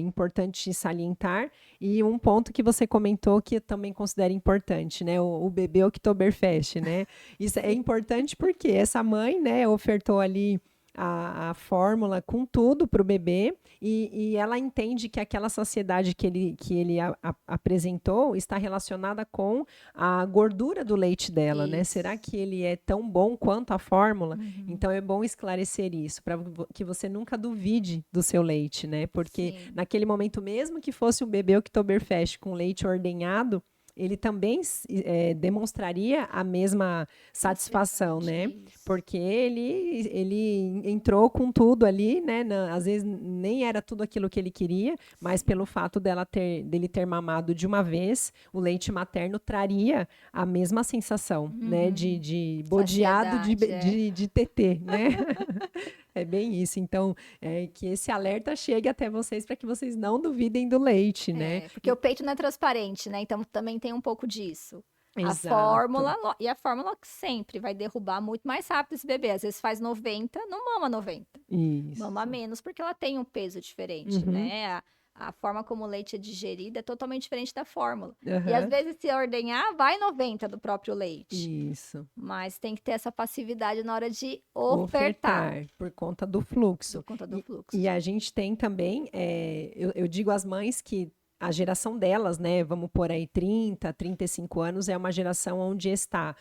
importante salientar. E um ponto que você comentou que eu também considero importante, né? O bebê Oktoberfest, né? Isso é importante porque essa mãe, né, ofertou ali a fórmula com tudo para o bebê e ela entende que aquela saciedade que ele apresentou está relacionada com a gordura do leite dela, né? Será que ele é tão bom quanto a fórmula? Então, é bom esclarecer isso, para que você nunca duvide do seu leite, né? Porque naquele momento, mesmo que fosse um bebê Oktoberfest com leite ordenhado, ele também demonstraria a mesma satisfação, né? Porque ele entrou com tudo ali, né? Às vezes nem era tudo aquilo que ele queria, mas pelo fato dele ter mamado de uma vez, o leite materno traria a mesma sensação, né? De bodeado de tetê, né? É bem isso. Então, que esse alerta chegue até vocês para que vocês não duvidem do leite, né? Porque o peito não é transparente, né? Então, também tem um pouco disso. Exato. A fórmula sempre vai derrubar muito mais rápido esse bebê. Às vezes faz 90, não mama 90. Isso. Mama menos porque ela tem um peso diferente, né? A forma como o leite é digerido é totalmente diferente da fórmula. E às vezes, se ordenhar, vai 90 do próprio leite. Isso. Mas tem que ter essa passividade na hora de ofertar. Por conta do fluxo. Por conta do fluxo. E a gente tem também, eu digo às mães que a geração delas, né, vamos por aí 30, 35 anos, é uma geração onde está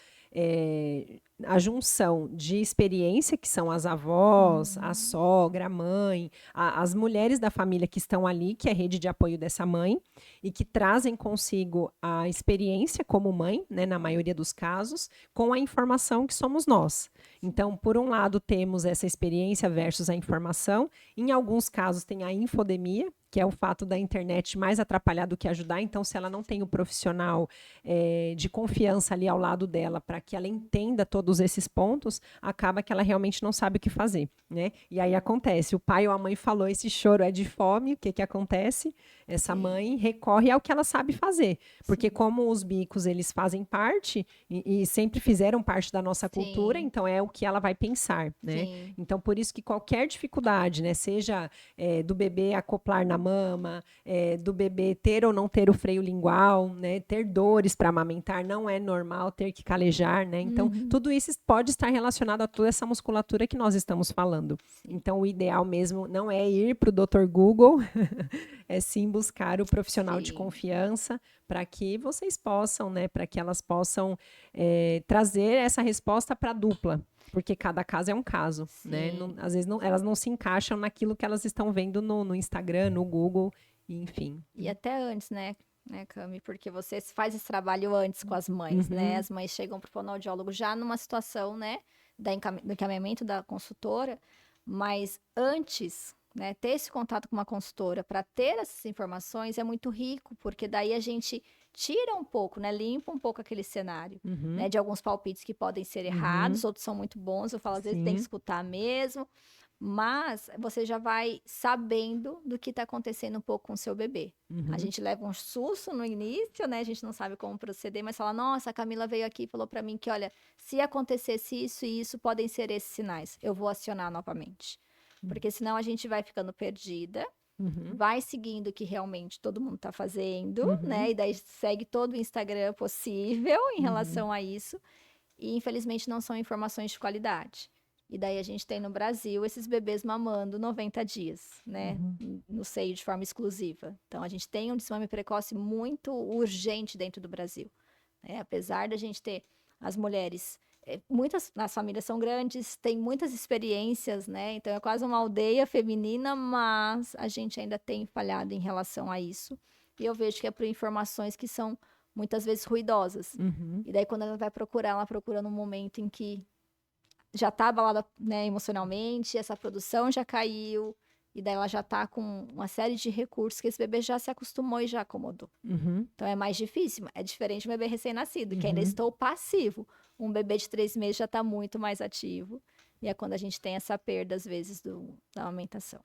a junção de experiência, que são as avós, a sogra, a mãe, as mulheres da família que estão ali, que é a rede de apoio dessa mãe, e que trazem consigo a experiência como mãe, né, na maioria dos casos, com a informação que somos nós. Então, por um lado, temos essa experiência versus a informação. Em alguns casos, tem a infodemia, que é o fato da internet mais atrapalhar do que ajudar. Então, se ela não tem o profissional de confiança ali ao lado dela para que ela entenda todos esses pontos, acaba que ela realmente não sabe o que fazer, né? E aí acontece, o pai ou a mãe falou, esse choro é de fome, o que que acontece? Essa mãe recorre ao que ela sabe fazer, porque como os bicos, eles fazem parte e sempre fizeram parte da nossa cultura, então é o que ela vai pensar, né? Sim. Então, por isso que qualquer dificuldade, né, seja do bebê acoplar na mama, do bebê ter ou não ter o freio lingual, né, ter dores para amamentar, não é normal ter que calejar, né? Então, tudo isso pode estar relacionado a toda essa musculatura que nós estamos falando. Então, o ideal mesmo não é ir para o Dr. Google, é sim buscar o profissional de confiança para que vocês possam, né, para que elas possam trazer essa resposta para a dupla. Porque cada caso é um caso, né? Às vezes elas não se encaixam naquilo que elas estão vendo no Instagram, no Google, enfim. E até antes, né, Cami? Porque você faz esse trabalho antes com as mães, né? As mães chegam para o fonoaudiólogo já numa situação, né, do encaminhamento da consultora, mas antes, né, ter esse contato com uma consultora para ter essas informações é muito rico, porque daí a gente tira um pouco, né, limpa um pouco aquele cenário, né, de alguns palpites que podem ser errados, outros são muito bons, eu falo, às vezes tem que escutar mesmo, mas você já vai sabendo do que está acontecendo um pouco com o seu bebê. A gente leva um susto no início, né? A gente não sabe como proceder, mas fala, nossa, a Camila veio aqui e falou para mim que, olha, se acontecesse isso e isso, podem ser esses sinais. Eu vou acionar novamente. Porque senão a gente vai ficando perdida, vai seguindo o que realmente todo mundo está fazendo, né? E daí segue todo o Instagram possível em relação a isso. E, infelizmente, não são informações de qualidade. E daí a gente tem no Brasil esses bebês mamando 90 dias, né? No seio de forma exclusiva. Então, a gente tem um desmame precoce muito urgente dentro do Brasil, né? Apesar da gente ter as mulheres, as famílias são grandes, tem muitas experiências, né? Então, é quase uma aldeia feminina, mas a gente ainda tem falhado em relação a isso. E eu vejo que é por informações que são muitas vezes ruidosas. E daí, quando ela vai procurar, ela procura num momento em que já tá abalada, né, emocionalmente, essa produção já caiu, e daí ela já tá com uma série de recursos que esse bebê já se acostumou e já acomodou. Então, é mais difícil. É diferente de um bebê recém-nascido, que ainda estou passivo. Um bebê de 3 meses já tá muito mais ativo. E é quando a gente tem essa perda, às vezes, da amamentação.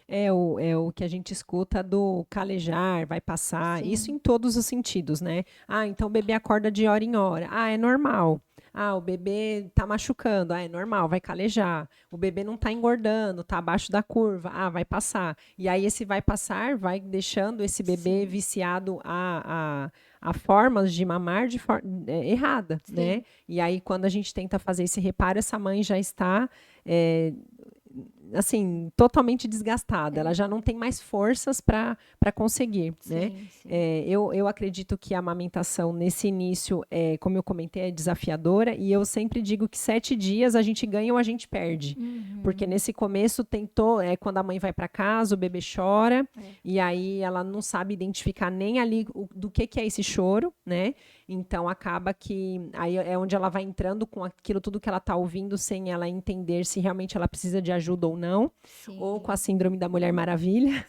É o que a gente escuta do calejar, vai passar, isso em todos os sentidos, né? Ah, então o bebê acorda de hora em hora. Ah, é normal. Ah, o bebê tá machucando. Ah, é normal, vai calejar. O bebê não tá engordando, tá abaixo da curva. Ah, vai passar. E aí esse vai passar, vai deixando esse bebê viciado a formas de mamar de forma errada, né? E aí, quando a gente tenta fazer esse reparo, essa mãe já está assim, totalmente desgastada. Ela já não tem mais forças para conseguir, né? Eu acredito que a amamentação nesse início, como eu comentei, é desafiadora, e eu sempre digo que 7 dias a gente ganha ou a gente perde. Porque nesse começo quando a mãe vai para casa, o bebê chora, e aí ela não sabe identificar nem ali do que é esse choro, né? Então, acaba que aí é onde ela vai entrando com aquilo tudo que ela está ouvindo, sem ela entender se realmente ela precisa de ajuda ou não. Ou com a síndrome da Mulher Maravilha,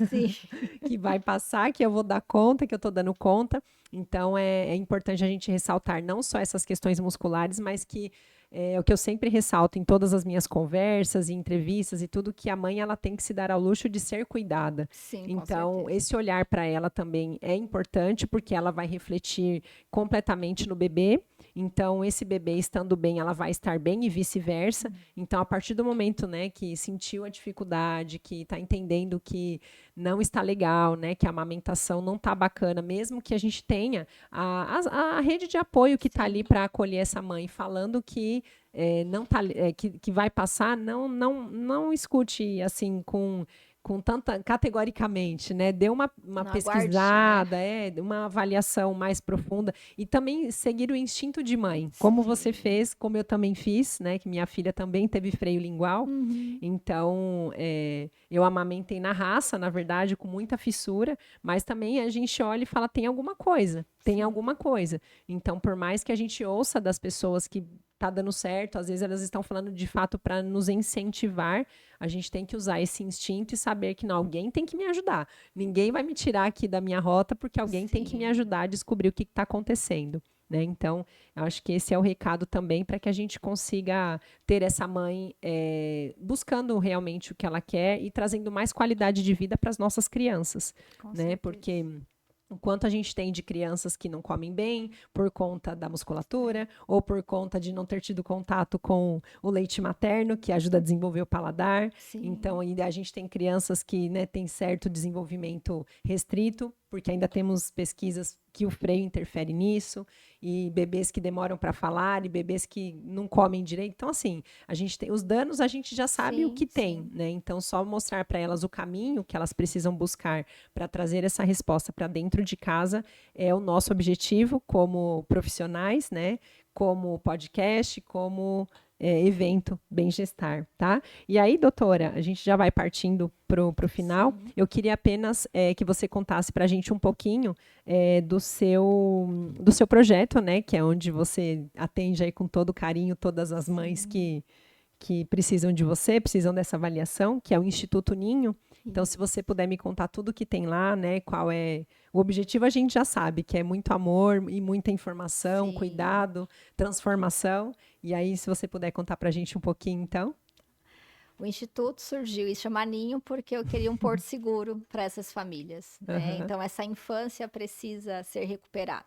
que vai passar, que eu vou dar conta, que eu estou dando conta. Então, é importante a gente ressaltar não só essas questões musculares, mas que é o que eu sempre ressalto em todas as minhas conversas e entrevistas e tudo, que a mãe ela tem que se dar ao luxo de ser cuidada. Então, esse olhar para ela também é importante, porque ela vai refletir completamente no bebê. Então, esse bebê estando bem, ela vai estar bem e vice-versa. Então, a partir do momento, né, que sentiu a dificuldade, que está entendendo que não está legal, né, que a amamentação não está bacana, mesmo que a gente tenha a rede de apoio que está ali para acolher essa mãe, falando que não tá, que vai passar, não escute assim com com tanta categoricamente, né? Dê uma Não pesquisada, aguarde, uma avaliação mais profunda e também seguir o instinto de mãe, como você Sim. fez, como eu também fiz, né? Que minha filha também teve freio lingual. Uhum. Então, eu amamentei na raça, na verdade, com muita fissura, mas também a gente olha e fala, tem alguma coisa, tem Sim. alguma coisa. Então, por mais que a gente ouça das pessoas que tá dando certo, às vezes elas estão falando de fato para nos incentivar, a gente tem que usar esse instinto e saber que não, alguém tem que me ajudar. Ninguém vai me tirar aqui da minha rota porque alguém tem que me Sim. ajudar a descobrir o que está acontecendo. Né? Então, eu acho que esse é o recado também para que a gente consiga ter essa mãe buscando realmente o que ela quer e trazendo mais qualidade de vida para as nossas crianças. Com Né? certeza. Porque o quanto a gente tem de crianças que não comem bem por conta da musculatura ou por conta de não ter tido contato com o leite materno, que ajuda a desenvolver o paladar. Sim. Então, ainda a gente tem crianças que, né, têm certo desenvolvimento restrito, porque ainda temos pesquisas que o freio interfere nisso, e bebês que demoram para falar, e bebês que não comem direito. Então, assim, a gente tem os danos, a gente já sabe o que tem, né? Então, só mostrar para elas o caminho que elas precisam buscar para trazer essa resposta para dentro de casa é o nosso objetivo como profissionais, né? Como podcast, como evento Bem Gestar, tá? E aí, doutora, a gente já vai partindo pro final. Sim. Eu queria apenas que você contasse para a gente um pouquinho do seu projeto, né? Que é onde você atende aí com todo carinho todas as mães que precisam de você, precisam dessa avaliação, que é o Instituto Ninho. Então, se você puder me contar tudo que tem lá, né? Qual é o objetivo, a gente já sabe, que é muito amor e muita informação, Sim. cuidado, transformação. E aí, se você puder contar para a gente um pouquinho, então. O Instituto surgiu e chama Ninho porque eu queria um porto seguro para essas famílias, né? Uhum. Então, essa infância precisa ser recuperada.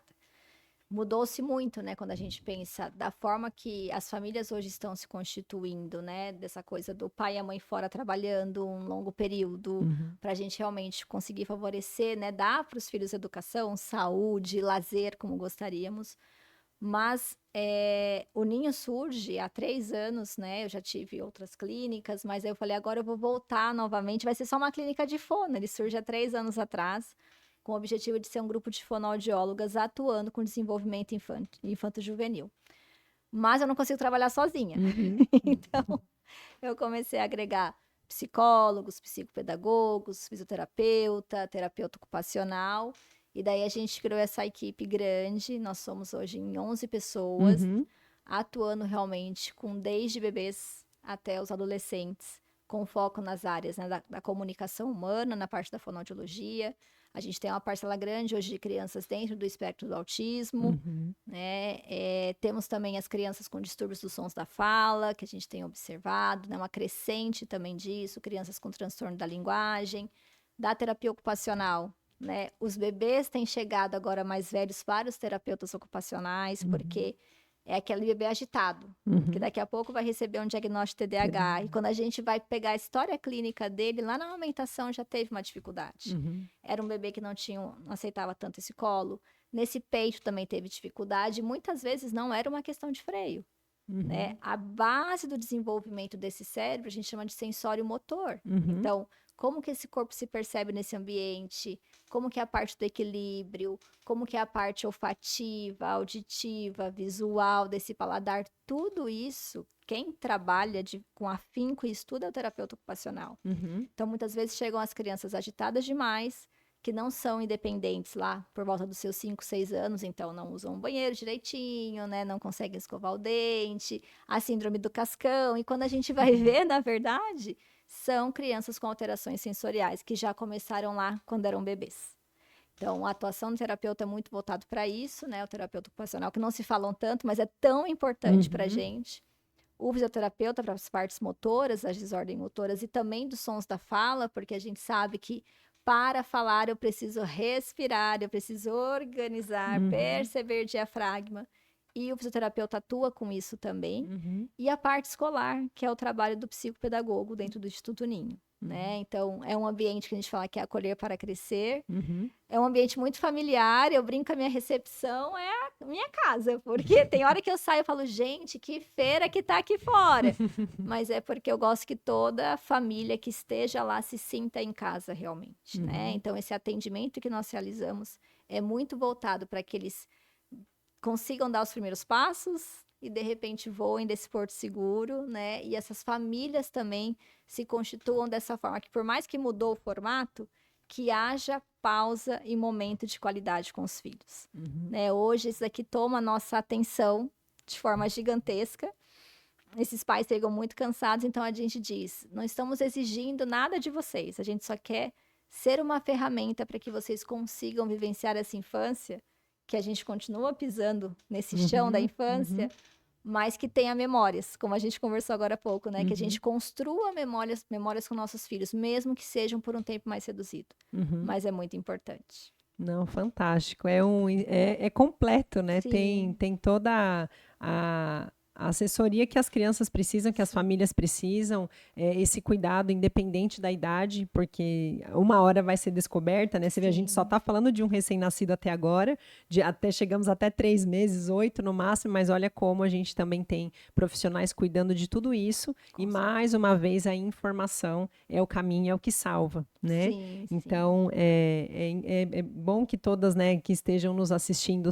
Mudou-se muito, né, quando a gente pensa da forma que as famílias hoje estão se constituindo, né, dessa coisa do pai e a mãe fora trabalhando um longo período, para a gente realmente conseguir favorecer, né, dar para os filhos educação, saúde, lazer, como gostaríamos. Mas o Ninho surge há 3 anos, né? Eu já tive outras clínicas, mas aí eu falei, agora eu vou voltar novamente. Vai ser só uma clínica de fono. Ele surge há 3 anos atrás, com o objetivo de ser um grupo de fonoaudiólogas atuando com desenvolvimento infanto-juvenil. Mas eu não consigo trabalhar sozinha. Então, eu comecei a agregar psicólogos, psicopedagogos, fisioterapeuta, terapeuta ocupacional. E daí a gente criou essa equipe grande. Nós somos hoje em 11 pessoas, atuando realmente com desde bebês até os adolescentes, com foco nas áreas, né, da comunicação humana, na parte da fonoaudiologia. A gente tem uma parcela grande hoje de crianças dentro do espectro do autismo, né? Temos também as crianças com distúrbios dos sons da fala, que a gente tem observado, né? Uma crescente também disso, crianças com transtorno da linguagem, da terapia ocupacional, né? Os bebês têm chegado agora mais velhos para os terapeutas ocupacionais, porque é aquele bebê agitado, que daqui a pouco vai receber um diagnóstico de TDAH. E quando a gente vai pegar a história clínica dele, lá na amamentação já teve uma dificuldade. Era um bebê que não aceitava tanto esse colo. Nesse peito também teve dificuldade. Muitas vezes não era uma questão de freio. Né? A base do desenvolvimento desse cérebro a gente chama de sensório motor. Então, como que esse corpo se percebe nesse ambiente, como que é a parte do equilíbrio, como que é a parte olfativa, auditiva, visual desse paladar, tudo isso, quem trabalha com afinco e estuda é o terapeuta ocupacional. Então, muitas vezes chegam as crianças agitadas demais, que não são independentes lá por volta dos seus 5, 6 anos, então não usam o banheiro direitinho, né? Não conseguem escovar o dente, a síndrome do cascão. E quando a gente vai ver, na verdade, são crianças com alterações sensoriais que já começaram lá quando eram bebês. Então, a atuação do terapeuta é muito voltado para isso, né? O terapeuta ocupacional, que não se falam tanto, mas é tão importante para a gente. O fisioterapeuta para as partes motoras, as desordens motoras e também dos sons da fala, porque a gente sabe que para falar eu preciso respirar, eu preciso organizar, perceber diafragma. e o fisioterapeuta atua com isso também. Uhum. E a parte escolar, que é o trabalho do psicopedagogo dentro do Instituto Ninho, né? Então, é um ambiente que a gente fala que é acolher para crescer. Uhum. É um ambiente muito familiar. Eu brinco que a minha recepção é a minha casa, porque tem hora que eu saio e falo, gente, que feira que tá aqui fora. Mas é porque eu gosto que toda família que esteja lá se sinta em casa realmente, né? Então, esse atendimento que nós realizamos é muito voltado para que eles consigam dar os primeiros passos e, de repente, voem desse porto seguro, né? E essas famílias também se constituam dessa forma, que por mais que mudou o formato, que haja pausa e momento de qualidade com os filhos. Né? Hoje, isso daqui toma a nossa atenção de forma gigantesca. Esses pais chegam muito cansados, então a gente diz, não estamos exigindo nada de vocês, a gente só quer ser uma ferramenta para que vocês consigam vivenciar essa infância, que a gente continua pisando nesse chão da infância, mas que tenha memórias, como a gente conversou agora há pouco, né? Que a gente construa memórias com nossos filhos, mesmo que sejam por um tempo mais reduzido. Mas é muito importante. Não, fantástico. É completo, né? Tem toda a assessoria que as crianças precisam, que as famílias precisam, esse cuidado independente da idade, porque uma hora vai ser descoberta, né? Você vê, a gente só está falando de um recém-nascido até agora, chegamos até 3 meses, 8 no máximo, mas olha como a gente também tem profissionais cuidando de tudo isso. E mais uma vez a informação é o caminho, é o que salva, né? Então, é bom que todas, né, que estejam nos assistindo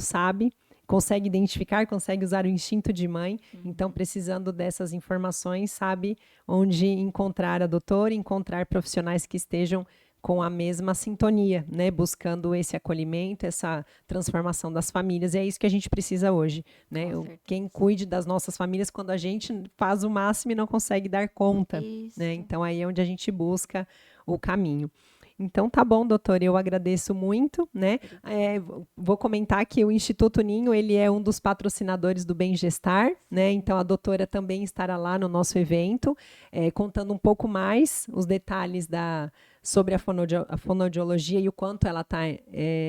consegue identificar, consegue usar o instinto de mãe. Então, precisando dessas informações, sabe onde encontrar a doutora, encontrar profissionais que estejam com a mesma sintonia, né? Buscando esse acolhimento, essa transformação das famílias. E é isso que a gente precisa hoje, né? Quem cuide das nossas famílias quando a gente faz o máximo e não consegue dar conta, né? Então, aí é onde a gente busca o caminho. Então, tá bom, doutora, eu agradeço muito, né? Vou comentar que o Instituto Ninho, ele é um dos patrocinadores do Bem-Gestar, né? Então, a doutora também estará lá no nosso evento, contando um pouco mais os detalhes sobre a fonoaudiologia e o quanto ela está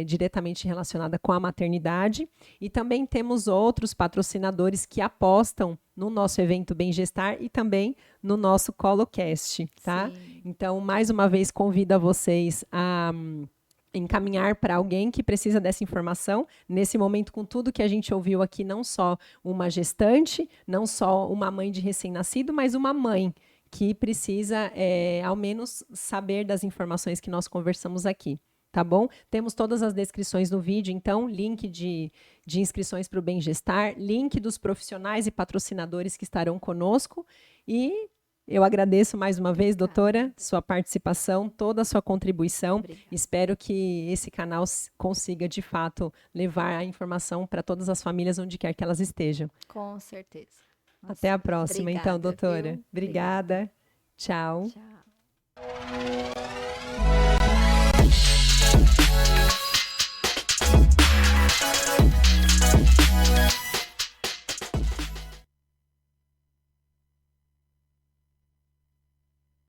diretamente relacionada com a maternidade. E também temos outros patrocinadores que apostam no nosso evento Bem-Gestar e também no nosso ColoCast, tá? Então, mais uma vez, convido vocês a encaminhar para alguém que precisa dessa informação. Nesse momento, com tudo que a gente ouviu aqui, não só uma gestante, não só uma mãe de recém-nascido, mas uma mãe que precisa, ao menos, saber das informações que nós conversamos aqui. Tá bom? Temos todas as descrições no vídeo, então, link de inscrições para o Bem-Gestar, link dos profissionais e patrocinadores que estarão conosco. E eu agradeço mais uma vez, doutora, sua participação, toda a sua contribuição. Obrigada. Espero que esse canal consiga, de fato, levar a informação para todas as famílias, onde quer que elas estejam. Com certeza. Nossa, até a próxima, obrigada, então, doutora. Viu? Obrigada. Tchau. Tchau.